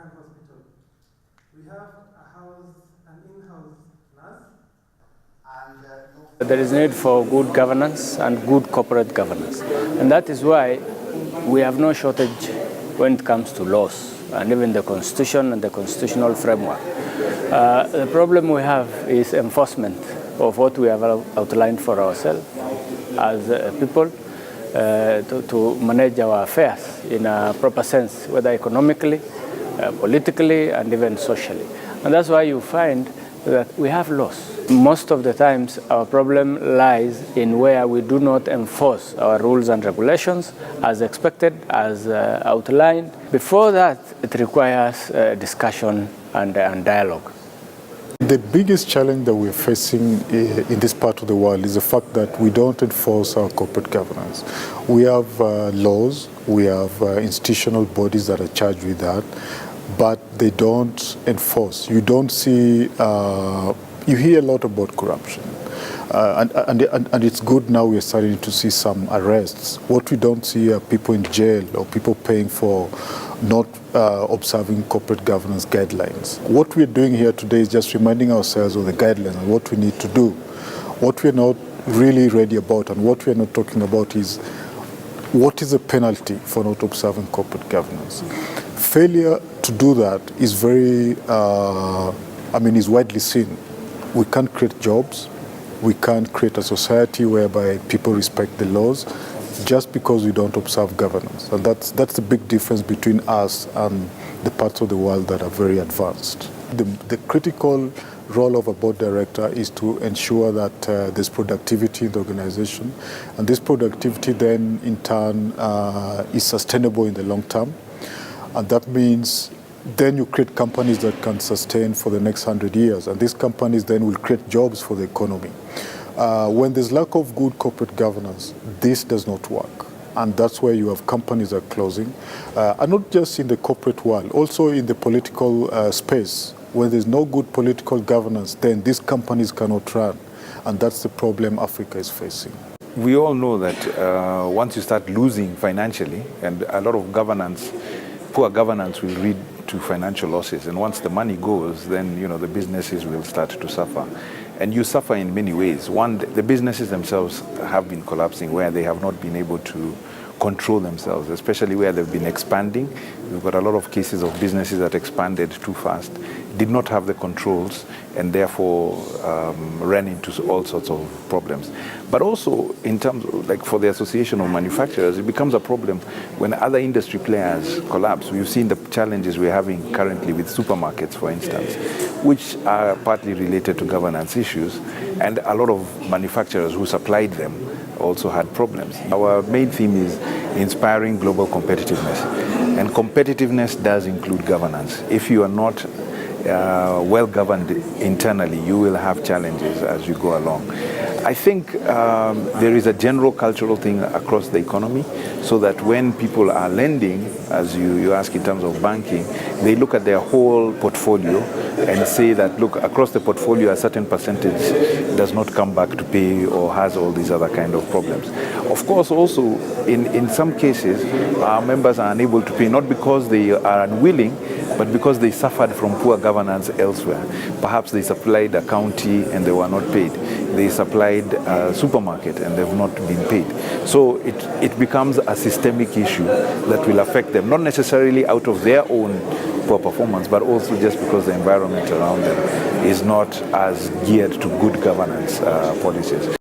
American hospital. We have an in-house nurse. There is need for good governance and good corporate governance. And that is why we have no shortage when it comes to laws and even the constitution and the constitutional framework. The problem we have is enforcement of what we have outlined for ourselves as people to manage our affairs in a proper sense, whether economically, politically, and even socially. And that's why you find that we have laws. Most of the times, our problem lies in where we do not enforce our rules and regulations as expected, as outlined. Before that, it requires discussion and dialogue. The biggest challenge that we're facing in this part of the world is the fact that we don't enforce our corporate governance. We have laws, we have institutional bodies that are charged with that, but they don't enforce. You don't see, you hear a lot about corruption. And it's good now we're starting to see some arrests. What we don't see are people in jail or people paying for not observing corporate governance guidelines. What we're doing here today is just reminding ourselves of the guidelines and what we need to do. What we're not really ready about and what we're not talking about is what is the penalty for not observing corporate governance. Failure to do that is is widely seen. We can't create jobs. We can't create a society whereby people respect the laws just because we don't observe governance. And that's the big difference between us and the parts of the world that are very advanced. The critical role of a board director is to ensure that there's productivity in the organization. And this productivity then, in turn, is sustainable in the long term. And that means then you create companies that can sustain for the next 100 years. And these companies then will create jobs for the economy. When there's lack of good corporate governance, this does not work. And that's where you have companies that are closing. And not just in the corporate world, also in the political space. When there's no good political governance, then these companies cannot run. And that's the problem Africa is facing. We all know that once you start losing financially, and a lot of poor governance will lead to financial losses. And once the money goes, then the businesses will start to suffer. And you suffer in many ways. One, the businesses themselves have been collapsing where they have not been able to control themselves, especially where they've been expanding. We've got a lot of cases of businesses that expanded too fast, did not have the controls, and therefore ran into all sorts of problems. But also, in terms of, like for the Association of Manufacturers, it becomes a problem when other industry players collapse. We've seen the challenges we're having currently with supermarkets, for instance, which are partly related to governance issues, and a lot of manufacturers who supplied them also had problems. Our main theme is inspiring global competitiveness, and competitiveness does include governance. If you are not well governed internally, you will have challenges as you go along. I think there is a general cultural thing across the economy, so that when people are lending, as you ask in terms of banking, they look at their whole portfolio and say that, look, across the portfolio a certain percentage does not come back to pay or has all these other kind of problems. Of course, also, in some cases, our members are unable to pay, not because they are unwilling, but because they suffered from poor governance elsewhere. Perhaps they supplied a county and they were not paid. They supplied a supermarket and they've not been paid. So it becomes a systemic issue that will affect them, not necessarily out of their own poor performance, but also just because the environment around them is not as geared to good governance policies.